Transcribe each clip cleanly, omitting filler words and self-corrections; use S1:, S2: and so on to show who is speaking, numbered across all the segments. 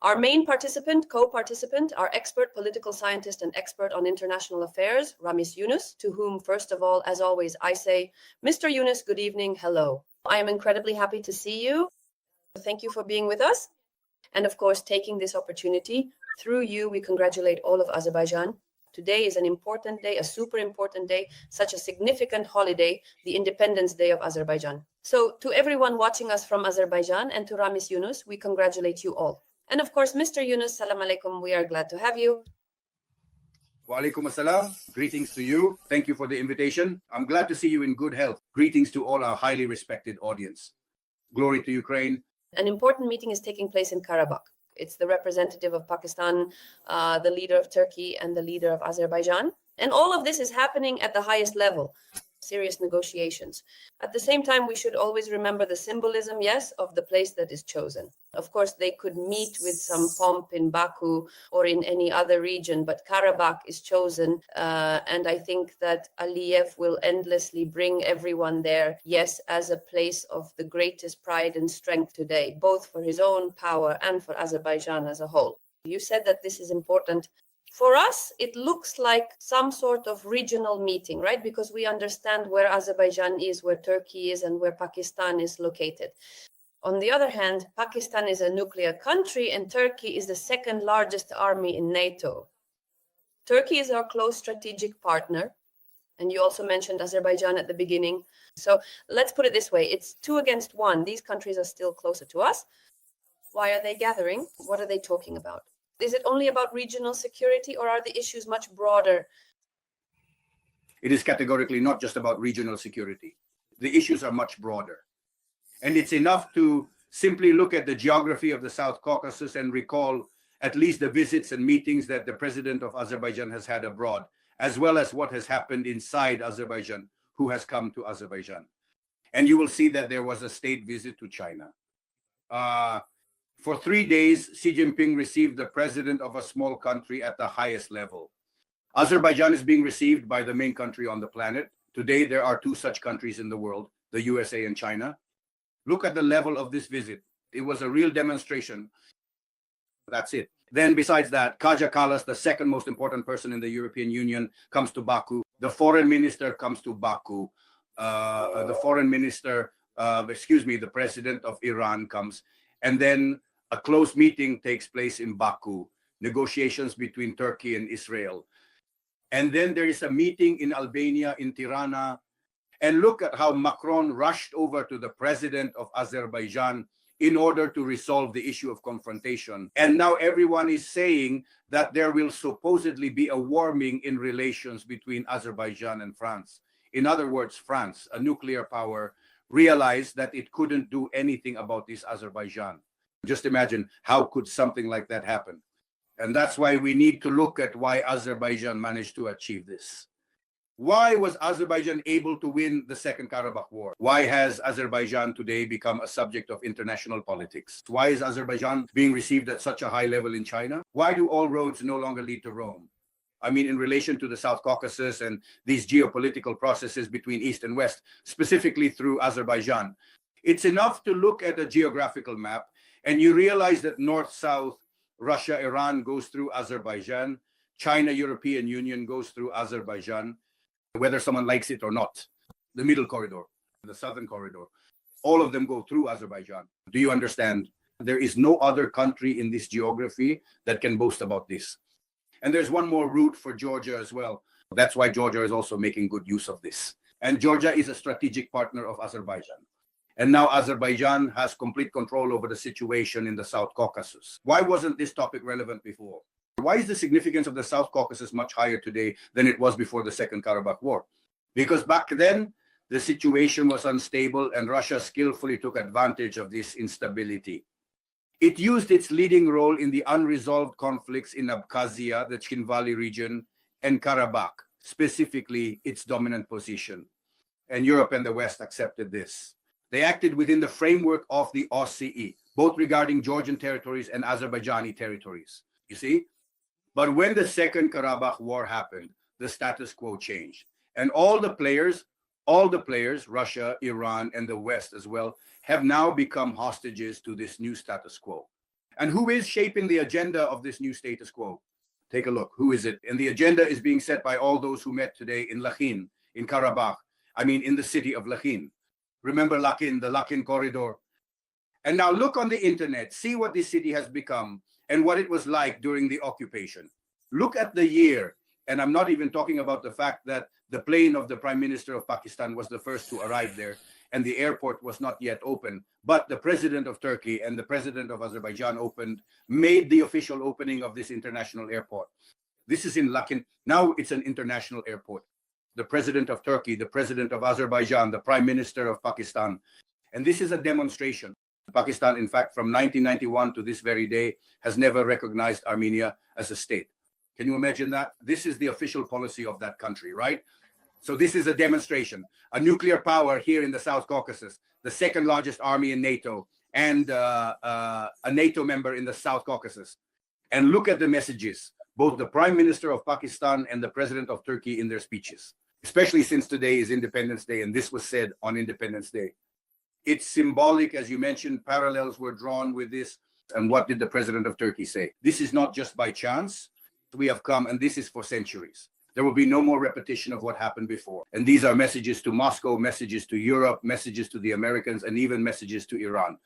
S1: Our main participant, co-participant, our expert political scientist and expert on international affairs, Ramis Yunus, to whom, first of all, as always, I say, Mr. Yunus, good evening, hello. I am incredibly happy to see you. Thank you for being with us. And of course, taking this opportunity, through you, we congratulate all of Azerbaijan. Today is an important day, a super important day, such a significant holiday, the Independence Day of Azerbaijan. So to everyone watching us from Azerbaijan and to Ramis Yunus, we congratulate you all. And of course, Mr. Yunus, salam alaikum, we are glad to have you.
S2: Wa alaikum assalam. Greetings to you. Thank you for the invitation. I'm glad to see you in good health. Greetings to all our highly respected audience. Glory to Ukraine.
S1: An important meeting is taking place in Karabakh. It's the representative of Pakistan, the leader of Turkey, and the leader of Azerbaijan. And all of this is happening at the highest level, serious negotiations. At the same time, we should always remember the symbolism, yes, of the place that is chosen. Of course, they could meet with some pomp in Baku or in any other region, but Karabakh is chosen. And I think that Aliyev will endlessly bring everyone there, yes, as a place of the greatest pride and strength today, both for his own power and for Azerbaijan as a whole. You said that this is important. For us, it looks like some sort of regional meeting, right? Because we understand where Azerbaijan is, where Turkey is, and where Pakistan is located. On the other hand, Pakistan is a nuclear country and Turkey is the second largest army in NATO. Turkey is our close strategic partner. And you also mentioned Azerbaijan at the beginning. So let's put it this way. It's 2 against 1. These countries are still closer to us. Why are they gathering? What are they talking about? Is it only about regional security or are the issues much broader?
S2: It is categorically not just about regional security. The issues are much broader. And it's enough to simply look at the geography of the South Caucasus and recall at least the visits and meetings that the president of Azerbaijan has had abroad, as well as what has happened inside Azerbaijan, who has come to Azerbaijan. And you will see that there was a state visit to China. For 3 days, Xi Jinping received the president of a small country at the highest level. Azerbaijan is being received by the main country on the planet. Today, there are 2 such countries in the world, the USA and China. Look at the level of this visit. It was a real demonstration. That's it. Then besides that, Kaja Kallas, the second most important person in the European Union, comes to Baku. The foreign minister comes to Baku. The president of Iran comes. And then a close meeting takes place in Baku, negotiations between Turkey and Israel. And then there is a meeting in Albania, in Tirana. And look at how Macron rushed over to the president of Azerbaijan in order to resolve the issue of confrontation. And now everyone is saying that there will supposedly be a warming in relations between Azerbaijan and France. In other words, France, a nuclear power, realized that it couldn't do anything about this Azerbaijan. Just imagine, how could something like that happen? And that's why we need to look at why Azerbaijan managed to achieve this. Why was Azerbaijan able to win the Second Karabakh War? Why has Azerbaijan today become a subject of international politics? Why is Azerbaijan being received at such a high level in China? Why do all roads no longer lead to Rome? I mean, in relation to the South Caucasus and these geopolitical processes between East and West, specifically through Azerbaijan. It's enough to look at a geographical map and you realize that North-South, Russia, Iran goes through Azerbaijan, China, European Union goes through Azerbaijan, whether someone likes it or not. The middle corridor, the southern corridor, all of them go through Azerbaijan. Do you understand? There is no other country in this geography that can boast about this. And there's one more route for Georgia as well. That's why Georgia is also making good use of this. And Georgia is a strategic partner of Azerbaijan. And now Azerbaijan has complete control over the situation in the South Caucasus. Why wasn't this topic relevant before? Why is the significance of the South Caucasus much higher today than it was before the Second Karabakh War? Because back then, the situation was unstable and Russia skillfully took advantage of this instability. It used its leading role in the unresolved conflicts in Abkhazia, the Chin Valley region, and Karabakh, specifically its dominant position. And Europe and the West accepted this. They acted within the framework of the OSCE, both regarding Georgian territories and Azerbaijani territories. You see? But when the Second Karabakh War happened, the status quo changed. And all the players, Russia, Iran, and the West as well, have now become hostages to this new status quo. And who is shaping the agenda of this new status quo? Take a look. Who is it? And the agenda is being set by all those who met today in Lachin, in Karabakh. I mean, in the city of Lachin. Remember Lachin, the Lachin corridor? And now look on the internet, see what this city has become and what it was like during the occupation. Look at the year. And I'm not even talking about the fact that the plane of the Prime Minister of Pakistan was the first to arrive there and the airport was not yet open. But the President of Turkey and the President of Azerbaijan made the official opening of this international airport. This is in Lachin. Now it's an international airport. The President of Turkey, the President of Azerbaijan, the Prime Minister of Pakistan. And this is a demonstration. Pakistan, in fact, from 1991 to this very day, has never recognized Armenia as a state. Can you imagine that? This is the official policy of that country, right? So this is a demonstration. A nuclear power here in the South Caucasus, the second largest army in NATO, and a NATO member in the South Caucasus. And look at the messages, both the Prime Minister of Pakistan and the President of Turkey in their speeches, especially since today is Independence Day, and this was said on Independence Day. It's symbolic, as you mentioned, parallels were drawn with this. And what did the President of Turkey say? This is not just by chance. We have come, and this is for centuries. There will be no more repetition of what happened before. And these are messages to Moscow, messages to Europe, messages to the Americans, and even messages to Iran.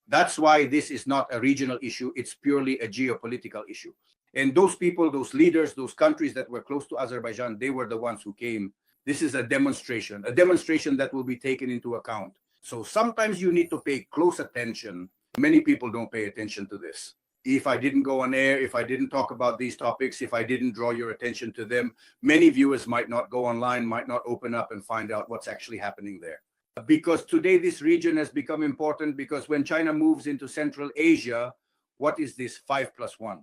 S2: That's why this is not a regional issue. It's purely a geopolitical issue. And those people, those leaders, those countries that were close to Azerbaijan, they were the ones who came. This is a demonstration that will be taken into account. So sometimes you need to pay close attention. Many people don't pay attention to this. If I didn't go on air, if I didn't talk about these topics, if I didn't draw your attention to them, many viewers might not go online, might not open up and find out what's actually happening there. Because today this region has become important because when China moves into Central Asia, what is this 5+1?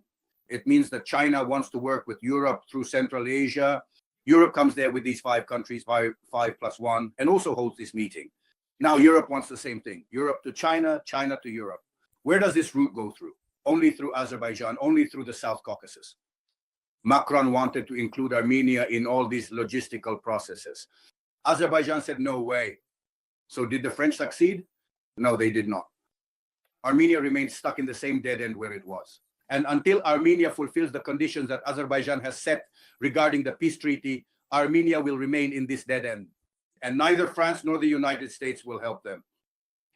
S2: It means that China wants to work with Europe through Central Asia. Europe comes there with these 5 countries, 5+1, and also holds this meeting. Now Europe wants the same thing. Europe to China, China to Europe. Where does this route go through? Only through Azerbaijan, only through the South Caucasus. Macron wanted to include Armenia in all these logistical processes. Azerbaijan said, no way. So did the French succeed? No, they did not. Armenia remains stuck in the same dead end where it was. And until Armenia fulfills the conditions that Azerbaijan has set regarding the peace treaty, Armenia will remain in this dead end. And neither France nor the United States will help them.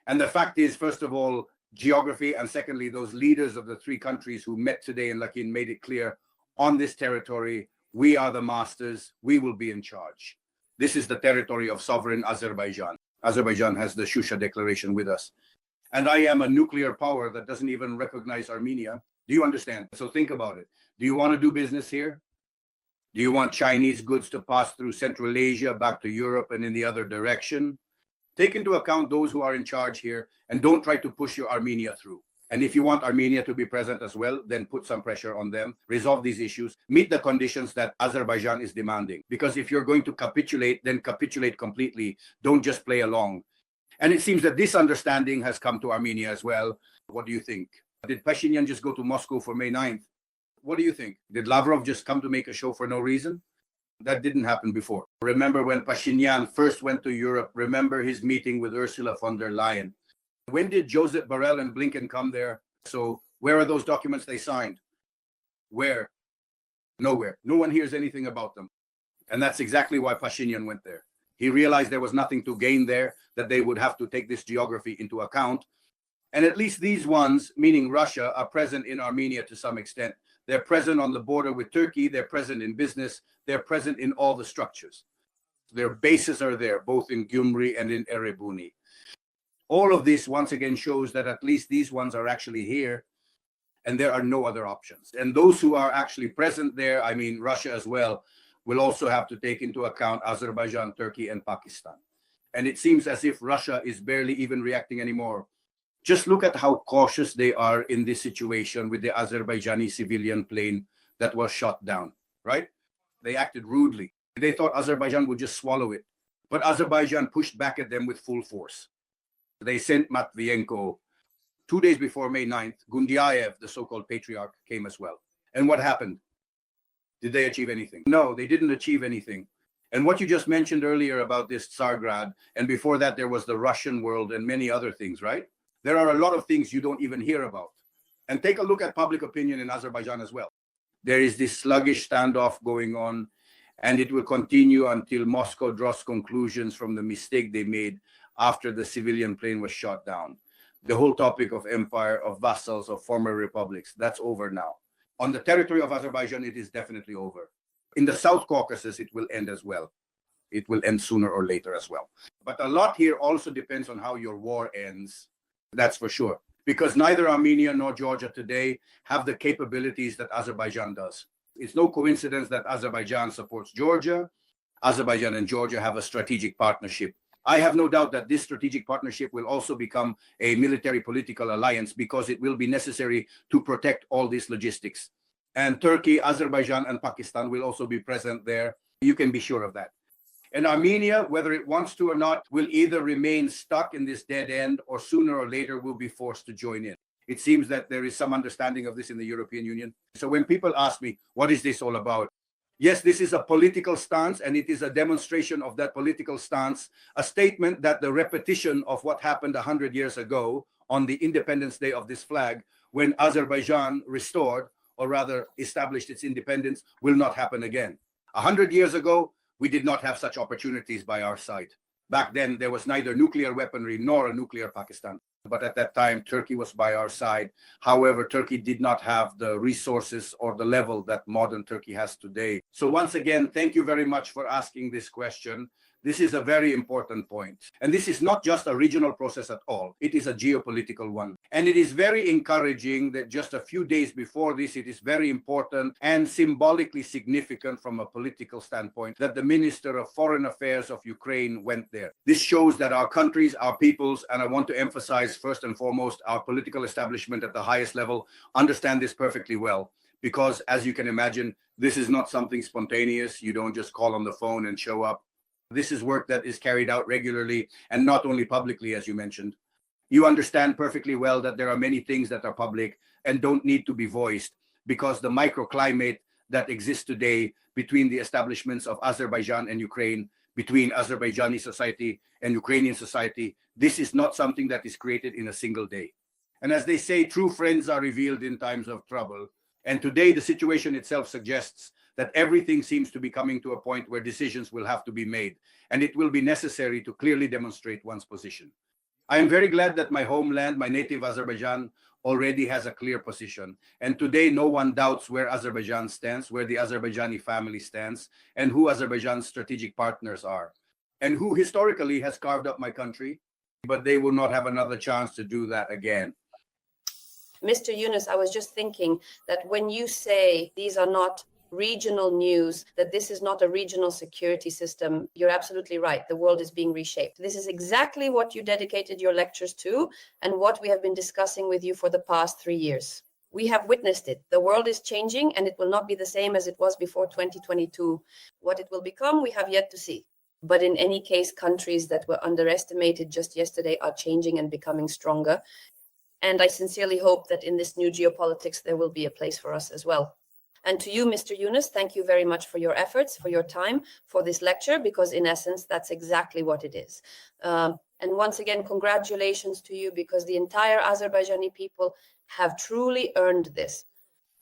S2: And the fact is, first of all, geography, and secondly, those leaders of the 3 countries who met today in Lachin made it clear, on this territory, we are the masters, we will be in charge. This is the territory of sovereign Azerbaijan. Azerbaijan has the Shusha Declaration with us. And I am a nuclear power that doesn't even recognize Armenia. Do you understand? So think about it. Do you want to do business here? Do you want Chinese goods to pass through Central Asia back to Europe and in the other direction? Take into account those who are in charge here and don't try to push your Armenia through. And if you want Armenia to be present as well, then put some pressure on them, resolve these issues, meet the conditions that Azerbaijan is demanding. Because if you're going to capitulate, then capitulate completely. Don't just play along. And it seems that this understanding has come to Armenia as well. What do you think? Did Pashinyan just go to Moscow for May 9th? What do you think? Did Lavrov just come to make a show for no reason? That didn't happen before. Remember when Pashinyan first went to Europe, remember his meeting with Ursula von der Leyen. When did Joseph Borrell and Blinken come there? So where are those documents they signed? Where? Nowhere. No one hears anything about them. And that's exactly why Pashinyan went there. He realized there was nothing to gain there, that they would have to take this geography into account. And at least these ones, meaning Russia, are present in Armenia to some extent. They're present on the border with Turkey. They're present in business. They're present in all the structures. Their bases are there, both in Gyumri and in Erebuni. All of this, once again, shows that at least these ones are actually here, and there are no other options. And those who are actually present there, I mean Russia as well, will also have to take into account Azerbaijan, Turkey, and Pakistan. And it seems as if Russia is barely even reacting anymore. Just look at how cautious they are in this situation with the Azerbaijani civilian plane that was shot down, right? They acted rudely. They thought Azerbaijan would just swallow it. But Azerbaijan pushed back at them with full force. They sent Matvienko. 2 days before May 9th, Gundiaev, the so-called patriarch, came as well. And what happened? Did they achieve anything? No, they didn't achieve anything. And what you just mentioned earlier about this Tsargrad, and before that there was the Russian world and many other things, right? There are a lot of things you don't even hear about. And take a look at public opinion in Azerbaijan as well. There is this sluggish standoff going on, and it will continue until Moscow draws conclusions from the mistake they made after the civilian plane was shot down. The whole topic of empire, of vassals, of former republics, that's over now. On the territory of Azerbaijan, it is definitely over. In the South Caucasus, it will end as well. It will end sooner or later as well. But a lot here also depends on how your war ends. That's for sure. Because neither Armenia nor Georgia today have the capabilities that Azerbaijan does. It's no coincidence that Azerbaijan supports Georgia. Azerbaijan and Georgia have a strategic partnership. I have no doubt that this strategic partnership will also become a military political alliance because it will be necessary to protect all these logistics. And Turkey, Azerbaijan, and Pakistan will also be present there. You can be sure of that. And Armenia, whether it wants to or not, will either remain stuck in this dead end or sooner or later will be forced to join in. It seems that there is some understanding of this in the European Union. So when people ask me, what is this all about? Yes, this is a political stance, and it is a demonstration of that political stance, a statement that the repetition of what happened 100 years ago on the Independence Day of this flag, when Azerbaijan restored, or rather established its independence, will not happen again. 100 years ago, we did not have such opportunities by our side. Back then, there was neither nuclear weaponry nor a nuclear Pakistan. But at that time, Turkey was by our side. However, Turkey did not have the resources or the level that modern Turkey has today. So once again, thank you very much for asking this question. This is a very important point. And this is not just a regional process at all. It is a geopolitical one. And it is very encouraging that just a few days before this, it is very important and symbolically significant from a political standpoint that the Minister of Foreign Affairs of Ukraine went there. This shows that our countries, our peoples, and I want to emphasize first and foremost, our political establishment at the highest level understand this perfectly well. Because as you can imagine, this is not something spontaneous. You don't just call on the phone and show up. This is work that is carried out regularly and not only publicly, as you mentioned. You understand perfectly well that there are many things that are public and don't need to be voiced because the microclimate that exists today between the establishments of Azerbaijan and Ukraine, between Azerbaijani society and Ukrainian society, this is not something that is created in a single day. And as they say, true friends are revealed in times of trouble. And today, the situation itself suggests that everything seems to be coming to a point where decisions will have to be made, and it will be necessary to clearly demonstrate one's position. I am very glad that my homeland, my native Azerbaijan, already has a clear position. And today, no one doubts where Azerbaijan stands, where the Azerbaijani family stands, and who Azerbaijan's strategic partners are, and who historically has carved up my country, but they will not have another chance to do that again.
S1: Mr. Yunus, I was just thinking that when you say these are not regional news, that this is not a regional security system, you're absolutely right. The world is being reshaped. This is exactly what you dedicated your lectures to and what we have been discussing with you for the past 3 years. We have witnessed it. The world is changing and it will not be the same as it was before 2022. What it will become, we have yet to see. But in any case, countries that were underestimated just yesterday are changing and becoming stronger. And I sincerely hope that in this new geopolitics, there will be a place for us as well. And to you, Mr. Yunus, thank you very much for your efforts, for your time, for this lecture, because in essence, that's exactly what it is. And once again, congratulations to you, because the entire Azerbaijani people have truly earned this.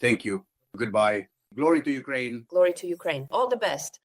S2: Thank you. Goodbye. Glory to Ukraine.
S1: Glory to Ukraine. All the best.